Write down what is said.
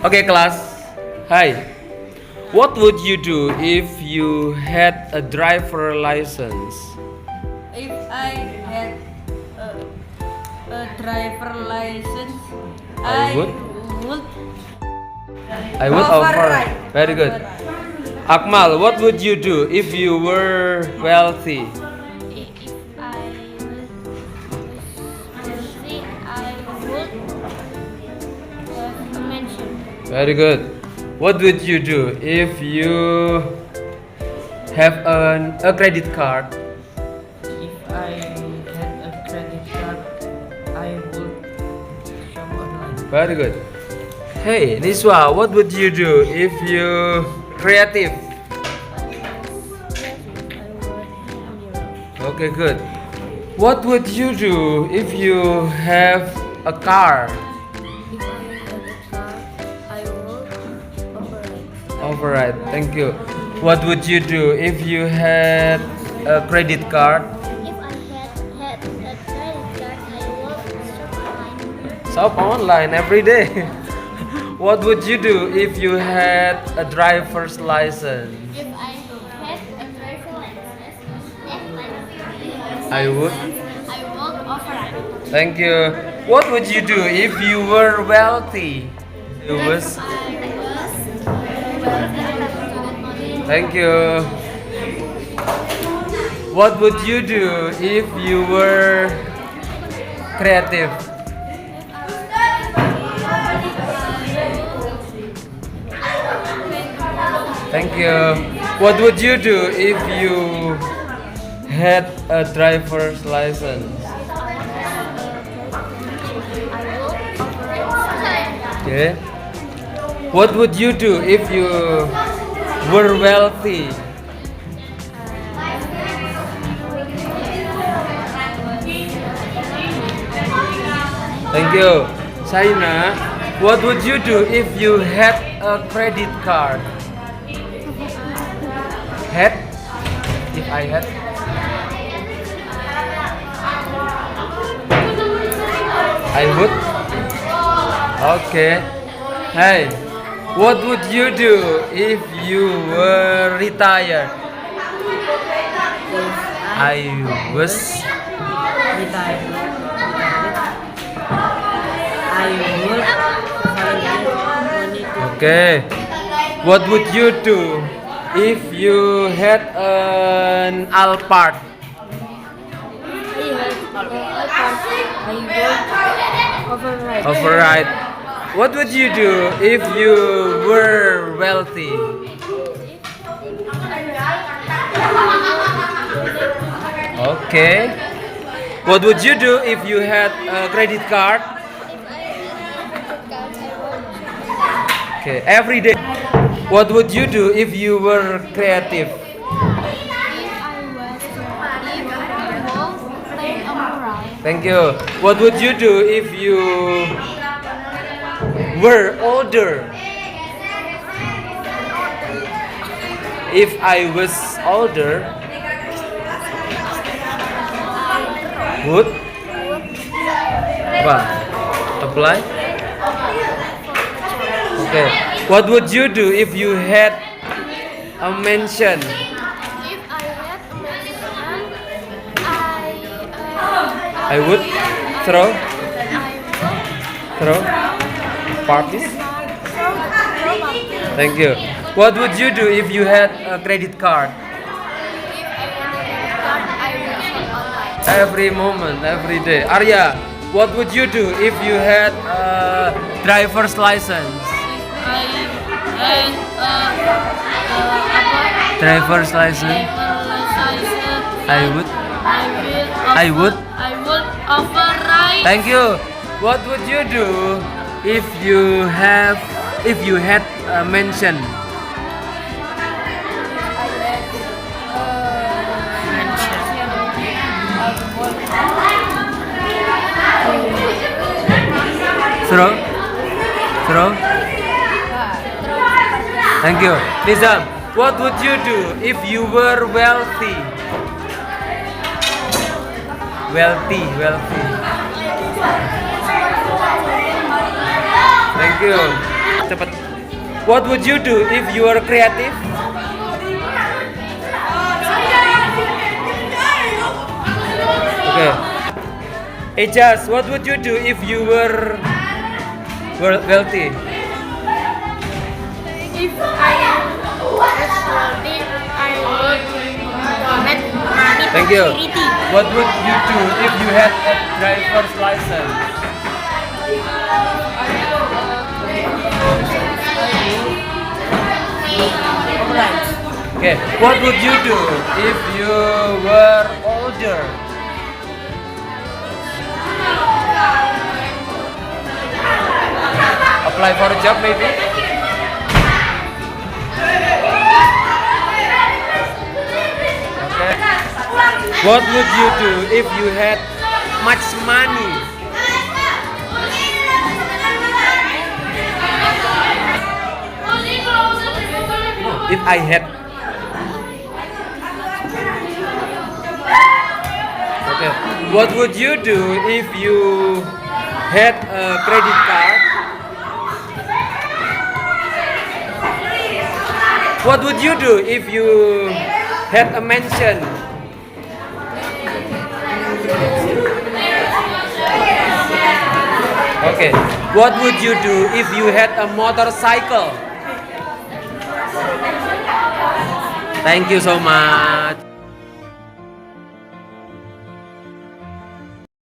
Okay, class. Hi. What would you do if you had a driver license? If I had a driver license, I I would? would I would override. Very good. Override. Akmal, what would you do if you were wealthy? If I was wealthy, I would have a mansion. Very good. What would you do if you have a credit card? If I had a credit card, I would shop online. Very good. Hey, Niswa, what would you do if you creative? Okay, good. What would you do if you have a car? If I had a car, I would operate. Alright, thank you. What would you do if you had a credit card? If I had a credit card, I would shop online. Shop online every day. What would you do if you had a driver's license? If I had a driver license, I would. I would operate. Thank you. What would you do if you were wealthy? You was. Thank you. What would you do if you were creative? Thank you. What would you do if you had a driver's license? Okay. What would you do if you were wealthy? Thank you. Shaina, what would you do if you had a credit card? Had? If I had? I would? Okay. Hey, what would you do if you were retired? I was. Retired. I would find money to Okay. What would you do if you had an Alphard? Override. What would you do if you were wealthy? Okay. What would you do if you had a credit card? Okay, every day. What would you do if you were creative? Thank you. What would you do if you were older? If I was older, would what? Apply? Okay. What would you do if you had a mansion? If I had a mansion, I would throw parties. Thank you. What would you do if you had a credit card? Every moment, every day. Arya, what would you do if you had a driver's license? Driver's license. I would. Override. Thank you. What would you do if you had a mansion? Throw. Thank you. Nizam, what would you do if you were wealthy? Wealthy. Thank you. Cepet. What would you do if you were creative? Okay. Ejaz, what would you do if you were wealthy? If I was wealthy, I would donate money to Thank you. charity. What would you do if you had a driver's license? Okay. What would you do if you were older? Apply for a job maybe? Okay. What would you do if you had much money? If I had. Okay. What would you do if you had a credit card? What would you do if you had a mansion? Okay. What would you do if you had a motorcycle? Thank you so much.